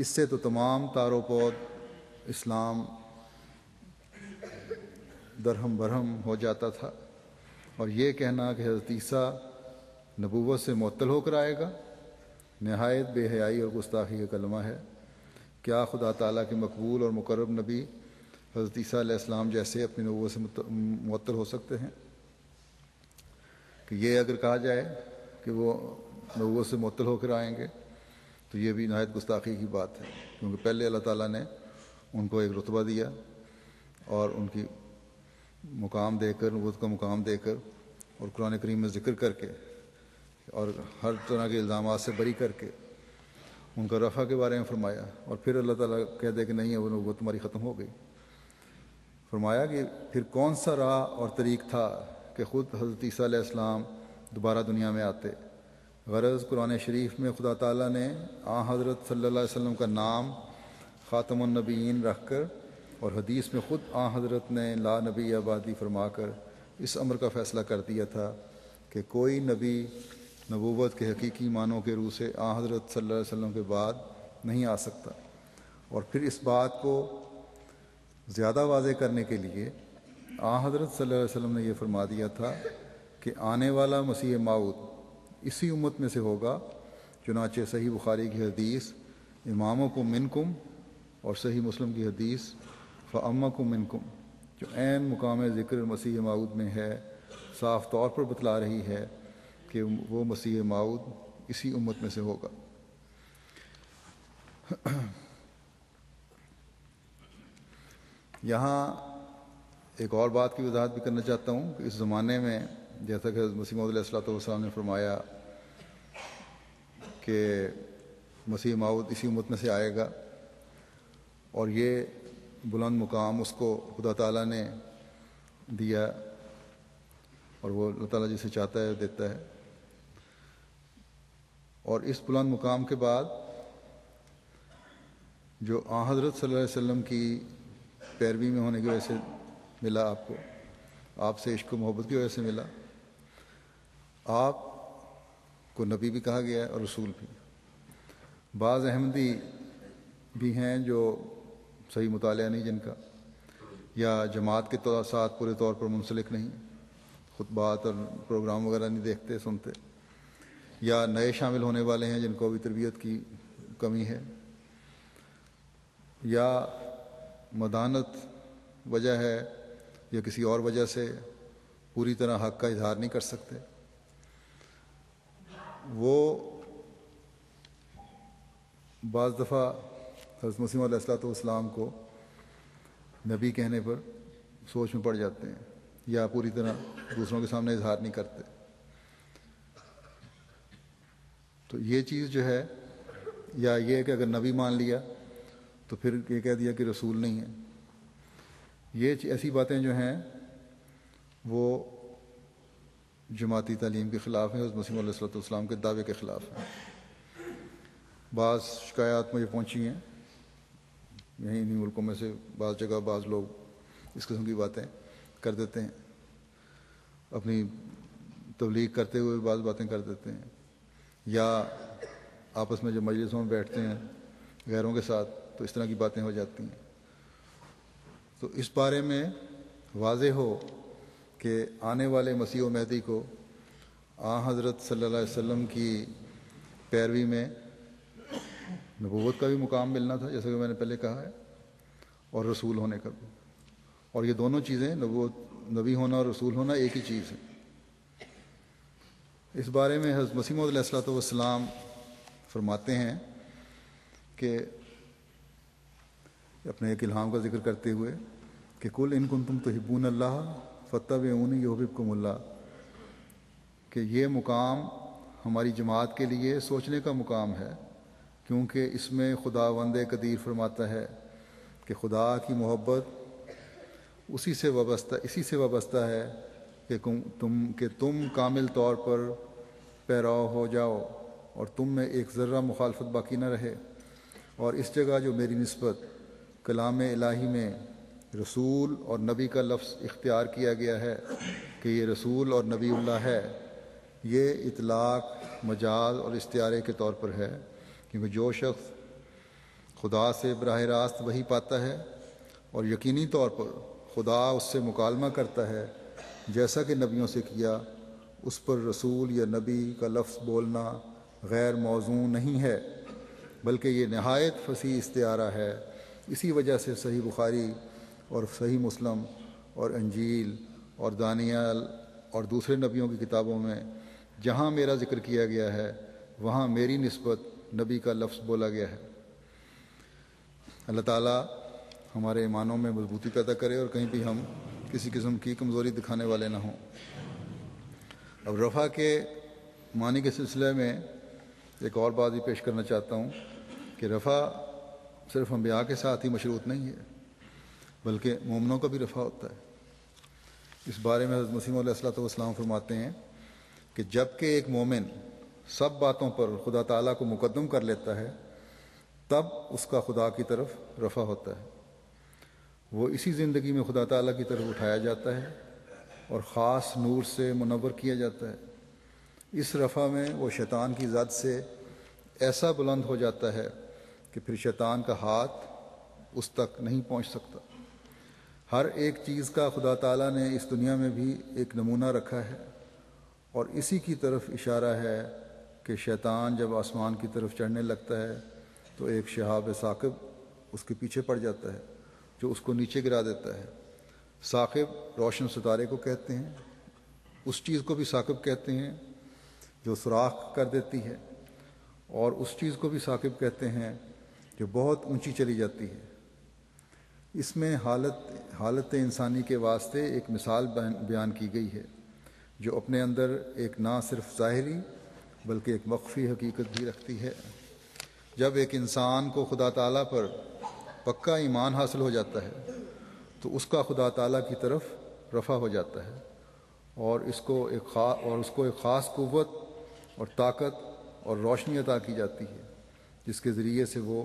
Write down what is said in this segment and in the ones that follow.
اس سے تو تمام تار و پود اسلام درہم برہم ہو جاتا تھا۔ اور یہ کہنا کہ حضرت عیسیٰ نبوت سے معطل ہو کر آئے گا نہایت بے حیائی اور گستاخی کا کلمہ ہے۔ کیا خدا تعالیٰ کے مقبول اور مقرب نبی حضرت عیسیٰ علیہ السلام جیسے اپنی نبوت سے معطل ہو سکتے ہیں؟ کہ یہ اگر کہا جائے کہ وہ نبوت سے معطل ہو کر آئیں گے تو یہ بھی نہایت گستاخی کی بات ہے، کیونکہ پہلے اللہ تعالیٰ نے ان کو ایک رتبہ دیا اور ان کی مقام دے کر، نبوت کا مقام دے کر، اور قرآن کریم میں ذکر کر کے اور ہر طرح کے الزامات سے بری کر کے ان کا رفع کے بارے میں فرمایا، اور پھر اللہ تعالیٰ کہہ دے کہ نہیں وہ نبوت تمہاری ختم ہو گئی۔ فرمایا کہ پھر کون سا راہ اور طریق تھا کہ خود حضرت عیسیٰ علیہ السلام دوبارہ دنیا میں آتے۔ غرض قرآن شریف میں خدا تعالیٰ نے حضرت صلی اللہ علیہ وسلم کا نام خاتم النبیین رکھ کر، اور حدیث میں خود حضرت نے لا نبی آبادی فرما کر اس امر کا فیصلہ کر دیا تھا کہ کوئی نبی نبوت کے حقیقی معنوں کے روح سے حضرت صلی اللہ علیہ وسلم کے بعد نہیں آ سکتا۔ اور پھر اس بات کو زیادہ واضح کرنے کے لیے حضرت صلی اللہ علیہ وسلم نے یہ فرما دیا تھا کہ آنے والا مسیح موعود اسی امت میں سے ہوگا، چنانچہ صحیح بخاری کی حدیث امامکم منکم اور صحیح مسلم کی حدیث فامکم منکم جو عین مقام ذکر مسیح موعود میں ہے صاف طور پر بتلا رہی ہے کہ وہ مسیح موعود اسی امت میں سے ہوگا۔ یہاں ایک اور بات کی وضاحت بھی کرنا چاہتا ہوں کہ اس زمانے میں جیسا کہ مسیح موعود علیہ الصلوۃ والسلام نے فرمایا کہ مسیح موعود اسی امت میں سے آئے گا، اور یہ بلند مقام اس کو خدا تعالیٰ نے دیا، اور وہ اللہ تعالیٰ جسے چاہتا ہے دیتا ہے۔ اور اس بلند مقام کے بعد جو حضرت صلی اللہ علیہ وسلم کی پیروی میں ہونے کی وجہ سے ملا، آپ کو آپ سے عشق و محبت کی وجہ سے ملا، آپ کو نبی بھی کہا گیا ہے اور رسول بھی۔ بعض احمدی بھی ہیں جو صحیح مطالعہ نہیں جن کا، یا جماعت کے ساتھ پورے طور پر منسلک نہیں، خطبات اور پروگرام وغیرہ نہیں دیکھتے سنتے، یا نئے شامل ہونے والے ہیں جن کو ابھی تربیت کی کمی ہے، یا مدانت وجہ ہے یا کسی اور وجہ سے پوری طرح حق کا اظہار نہیں کر سکتے، وہ بعض دفعہ حضرت مسیح علیہ الصلوۃ والسلام کو نبی کہنے پر سوچ میں پڑ جاتے ہیں، یا پوری طرح دوسروں کے سامنے اظہار نہیں کرتے۔ تو یہ چیز جو ہے، یا یہ کہ اگر نبی مان لیا تو پھر یہ کہہ دیا کہ رسول نہیں ہے، یہ ایسی باتیں جو ہیں وہ جماعتی تعلیم کے خلاف ہیں، حضرت مسیح علیہ الصلوۃ والسلام کے دعوے کے خلاف ہیں۔ بعض شکایات مجھے پہنچی ہیں یہیں انہیں ملکوں میں سے، بعض جگہ بعض لوگ اس قسم کی باتیں کر دیتے ہیں، اپنی تبلیغ کرتے ہوئے بعض باتیں کر دیتے ہیں، یا آپس میں جب مجلسوں میں بیٹھتے ہیں غیروں کے ساتھ تو اس طرح کی باتیں ہو جاتی ہیں۔ تو اس بارے میں واضح ہو کہ آنے والے مسیح و مہدی کو حضرت صلی اللہ علیہ وسلم کی پیروی میں نبوت کا بھی مقام ملنا تھا، جیسا کہ میں نے پہلے کہا ہے، اور رسول ہونے کا بھی، اور یہ دونوں چیزیں نبی ہونا اور رسول ہونا ایک ہی چیز ہے۔ اس بارے میں حضرت مسیح موعود علیہ الصلوۃ والسلام فرماتے ہیں کہ اپنے ایک الہام کا ذکر کرتے ہوئے کہ کل ان کنتم تحبون اللہ فاتبعونی یحببکم اللہ، کہ یہ مقام ہماری جماعت کے لیے سوچنے کا مقام ہے، کیونکہ اس میں خداوند قدیر فرماتا ہے کہ خدا کی محبت اسی سے وابستہ ہے کہ تم کامل طور پر پیرو ہو جاؤ اور تم میں ایک ذرہ مخالفت باقی نہ رہے۔ اور اس جگہ جو میری نسبت کلام الہی میں رسول اور نبی کا لفظ اختیار کیا گیا ہے کہ یہ رسول اور نبی اللہ ہے، یہ اطلاق مجاز اور استعارے کے طور پر ہے، کیونکہ جو شخص خدا سے براہ راست وحی پاتا ہے اور یقینی طور پر خدا اس سے مکالمہ کرتا ہے جیسا کہ نبیوں سے کیا۔ اس پر رسول یا نبی کا لفظ بولنا غیر موزوں نہیں ہے، بلکہ یہ نہایت فصیح استعارہ ہے۔ اسی وجہ سے صحیح بخاری اور صحیح مسلم اور انجیل اور دانیال اور دوسرے نبیوں کی کتابوں میں جہاں میرا ذکر کیا گیا ہے وہاں میری نسبت نبی کا لفظ بولا گیا ہے۔ اللہ تعالیٰ ہمارے ایمانوں میں مضبوطی پیدا کرے اور کہیں بھی ہم کسی قسم کی کمزوری دکھانے والے نہ ہوں۔ اب رفع کے معنی کے سلسلے میں ایک اور بات بھی پیش کرنا چاہتا ہوں کہ رفع صرف انبیاء کے ساتھ ہی مشروط نہیں ہے، بلکہ مومنوں کا بھی رفع ہوتا ہے۔ اس بارے میں حضرت مسیح علیہ الصلوۃ والسلام فرماتے ہیں کہ جب کہ ایک مومن سب باتوں پر خدا تعالیٰ کو مقدم کر لیتا ہے تب اس کا خدا کی طرف رفع ہوتا ہے۔ وہ اسی زندگی میں خدا تعالیٰ کی طرف اٹھایا جاتا ہے اور خاص نور سے منور کیا جاتا ہے۔ اس رفع میں وہ شیطان کی زد سے ایسا بلند ہو جاتا ہے کہ پھر شیطان کا ہاتھ اس تک نہیں پہنچ سکتا۔ ہر ایک چیز کا خدا تعالیٰ نے اس دنیا میں بھی ایک نمونہ رکھا ہے، اور اسی کی طرف اشارہ ہے کہ شیطان جب آسمان کی طرف چڑھنے لگتا ہے تو ایک شہاب ثاقب اس کے پیچھے پڑ جاتا ہے جو اس کو نیچے گرا دیتا ہے۔ ثاقب روشن ستارے کو کہتے ہیں، اس چیز کو بھی ثاقب کہتے ہیں جو سوراخ کر دیتی ہے، اور اس چیز کو بھی ثاقب کہتے ہیں جو بہت اونچی چلی جاتی ہے۔ اس میں حالت انسانی کے واسطے ایک مثال بیان کی گئی ہے جو اپنے اندر ایک نہ صرف ظاہری بلکہ ایک مخفی حقیقت بھی رکھتی ہے۔ جب ایک انسان کو خدا تعالیٰ پر پکا ایمان حاصل ہو جاتا ہے تو اس کا خدا تعالیٰ کی طرف رفع ہو جاتا ہے، اور اس کو ایک خاص قوت اور طاقت اور روشنی عطا کی جاتی ہے جس کے ذریعے سے وہ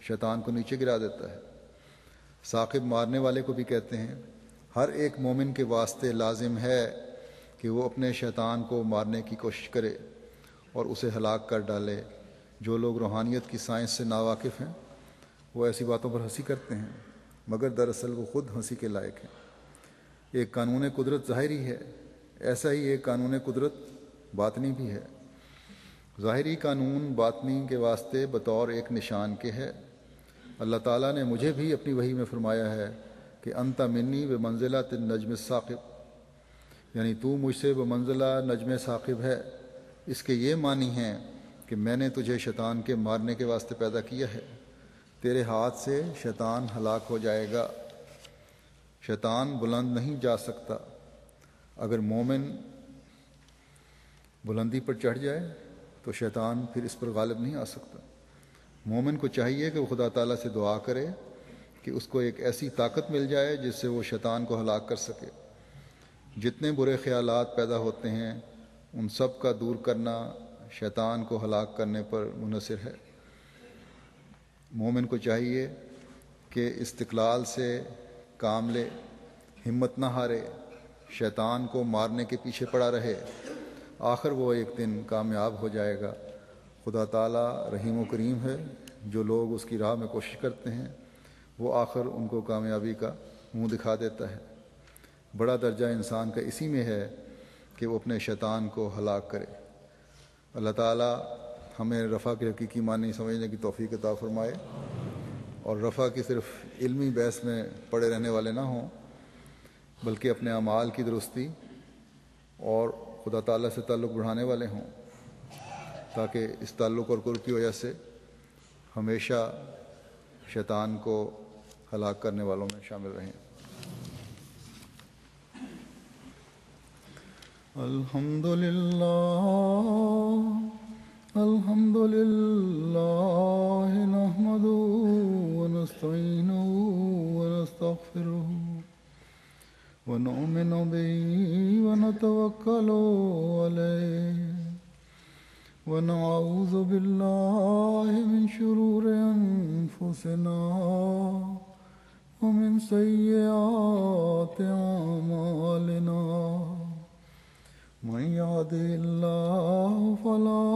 شیطان کو نیچے گرا دیتا ہے۔ ثاقب مارنے والے کو بھی کہتے ہیں۔ ہر ایک مومن کے واسطے لازم ہے کہ وہ اپنے شیطان کو مارنے کی کوشش کرے اور اسے ہلاک کر ڈالے۔ جو لوگ روحانیت کی سائنس سے ناواقف ہیں وہ ایسی باتوں پر ہنسی کرتے ہیں، مگر دراصل وہ خود ہنسی کے لائق ہیں۔ ایک قانون قدرت ظاہری ہے، ایسا ہی ایک قانون قدرت باطنی بھی ہے۔ ظاہری قانون باطنی کے واسطے بطور ایک نشان کے ہے۔ اللہ تعالیٰ نے مجھے بھی اپنی وحی میں فرمایا ہے کہ انت منی بمنزلۃ النجم الثاقب، یعنی تو مجھ سے بمنزلہ نجم ثاقب ہے۔ اس کے یہ معنی ہیں کہ میں نے تجھے شیطان کے مارنے کے واسطے پیدا کیا ہے، تیرے ہاتھ سے شیطان ہلاک ہو جائے گا۔ شیطان بلند نہیں جا سکتا۔ اگر مومن بلندی پر چڑھ جائے تو شیطان پھر اس پر غالب نہیں آ سکتا۔ مومن کو چاہیے کہ وہ خدا تعالیٰ سے دعا کرے کہ اس کو ایک ایسی طاقت مل جائے جس سے وہ شیطان کو ہلاک کر سکے۔ جتنے برے خیالات پیدا ہوتے ہیں ان سب کا دور کرنا شیطان کو ہلاک کرنے پر منحصر ہے۔ مومن کو چاہیے کہ استقلال سے کام لے، ہمت نہ ہارے، شیطان کو مارنے کے پیچھے پڑا رہے، آخر وہ ایک دن کامیاب ہو جائے گا۔ خدا تعالیٰ رحیم و کریم ہے، جو لوگ اس کی راہ میں کوشش کرتے ہیں وہ آخر ان کو کامیابی کا منہ دکھا دیتا ہے۔ بڑا درجہ انسان کا اسی میں ہے کہ وہ اپنے شیطان کو ہلاک کرے۔ اللہ تعالیٰ ہمیں رفع کے حقیقی معنی سمجھنے کی توفیق عطا فرمائے، اور رفع کی صرف علمی بحث میں پڑے رہنے والے نہ ہوں بلکہ اپنے اعمال کی درستی اور خدا تعالیٰ سے تعلق بڑھانے والے ہوں، تاکہ اس تعلق اور قرب کی وجہ سے ہمیشہ شیطان کو ہلاک کرنے والوں میں شامل رہیں۔ الحمد للہ نحمده ونستعینه ونستغفره ونؤمن به ونتوکل علیہ ونعوذ باللہ من شرور انفسنا ومن سیئات اعمالنا من يهده الله فلا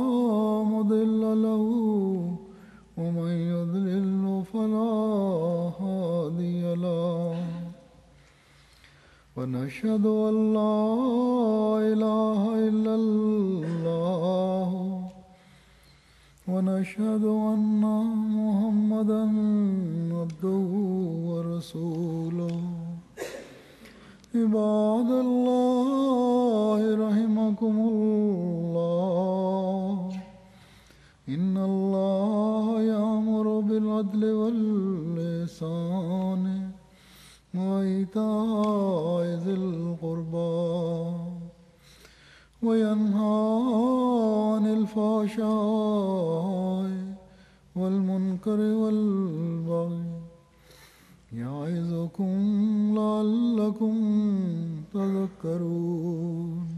مضل له ومن يضلل فلا هادي له ونشهد أن لا إله إلا الله ونشهد أن محمدا عبده ورسوله عباد الله رحمكم الله إن الله يأمر بالعدل والإحسان وإيتاء ذي القربى وينهى عن الفحشاء والمنكر والبغي يعظكم لعلكم تذكرون